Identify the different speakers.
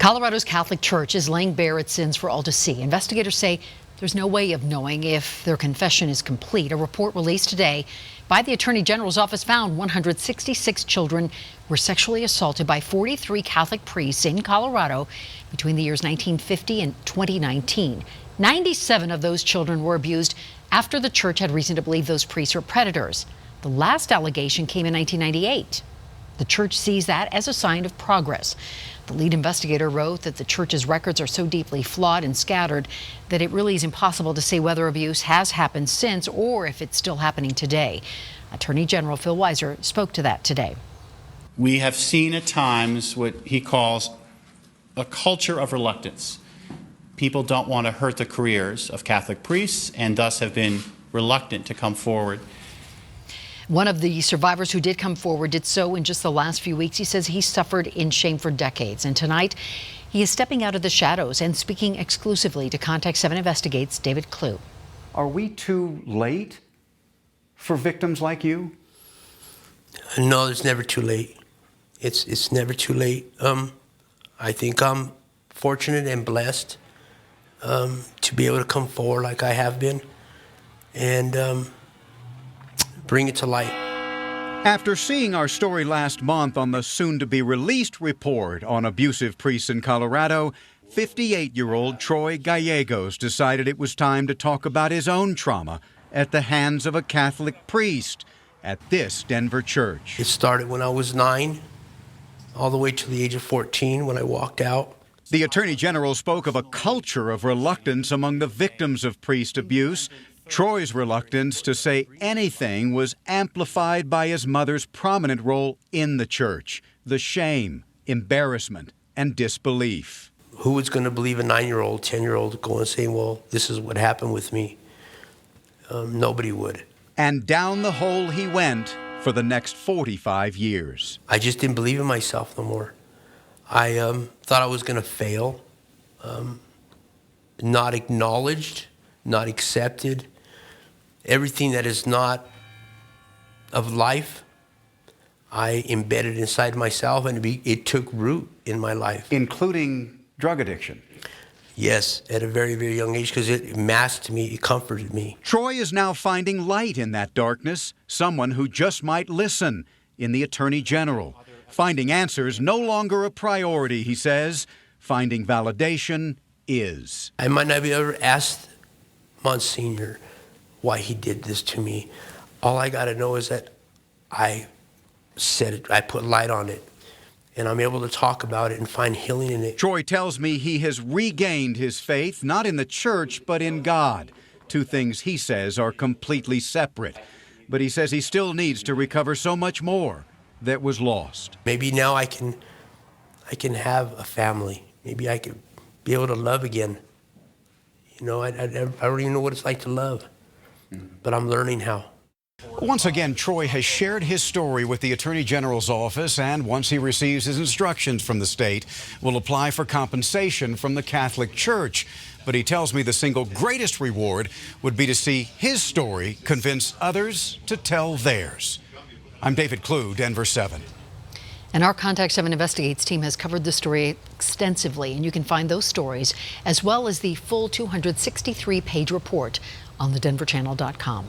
Speaker 1: Colorado's Catholic Church is laying bare its sins for all to see. Investigators say there's no way of knowing if their confession is complete. A report released today by the Attorney General's office found 166 children were sexually assaulted by 43 Catholic priests in Colorado between the years 1950 and 2019. 97 of those children were abused after the church had reason to believe those priests were predators. The last allegation came in 1998. The church sees that as a sign of progress. The lead investigator wrote that the church's records are so deeply flawed and scattered that it really is impossible to say whether abuse has happened since or if it's still happening today. Attorney General Phil WEISER spoke to that today.
Speaker 2: We have seen at times what he calls a culture of reluctance. People don't want to hurt the careers of Catholic priests and thus have been reluctant to come forward.
Speaker 1: One of the survivors who did come forward did so in just the last few weeks. He says he suffered in shame for decades. And tonight, he is stepping out of the shadows and speaking exclusively to Contact 7 Investigates' David Clue.
Speaker 3: Are we too late for victims like you?
Speaker 4: No, it's never too late. It's never too late. I think I'm fortunate and blessed to be able to come forward like I have been and bring it to light.
Speaker 3: After seeing our story last month on the soon-to-be-released report on abusive priests in Colorado, 58-year-old Troy Gallegos decided it was time to talk about his own trauma at the hands of a Catholic priest at this Denver church.
Speaker 4: It started when I was 9, all the way to the age of 14 when I walked out.
Speaker 3: The Attorney General spoke of a culture of reluctance among the victims of priest abuse. Troy's reluctance to say anything was amplified by his mother's prominent role in the church, the shame, embarrassment, and disbelief.
Speaker 4: Who was going to believe a 9-year-old, 10-year-old go and say, well, this is what happened with me? Nobody would.
Speaker 3: And down the hole he went for the next 45 years.
Speaker 4: I just didn't believe in myself no more. I thought I was going to fail, not acknowledged, not accepted. Everything that is not of life, I embedded inside myself, and it took root in my life.
Speaker 3: Including drug addiction.
Speaker 4: Yes, at a very, very young age, because it masked me, it comforted me.
Speaker 3: Troy is now finding light in that darkness, someone who just might listen in the Attorney General. Finding answers no longer a priority, he says. Finding validation is.
Speaker 4: I might not have ever asked Monsignor why he did this to me. All I got to know is that I said it, I put light on it, and I'm able to talk about it and find healing in it.
Speaker 3: Troy tells me he has regained his faith, not in the church, but in God. Two things he says are completely separate. But he says he still needs to recover so much more that was lost.
Speaker 4: Maybe now I can have a family. Maybe I could be able to love again. You know, I don't even know what it's like to love, but I'm learning how.
Speaker 3: Once again, Troy has shared his story with the Attorney General's office, and once he receives his instructions from the state, will apply for compensation from the Catholic Church. But he tells me the single greatest reward would be to see his story convince others to tell theirs. I'm David Clue, Denver 7.
Speaker 1: And our Contact 7 Investigates team has covered the story extensively, and you can find those stories as well as the full 263-page report on thedenverchannel.com.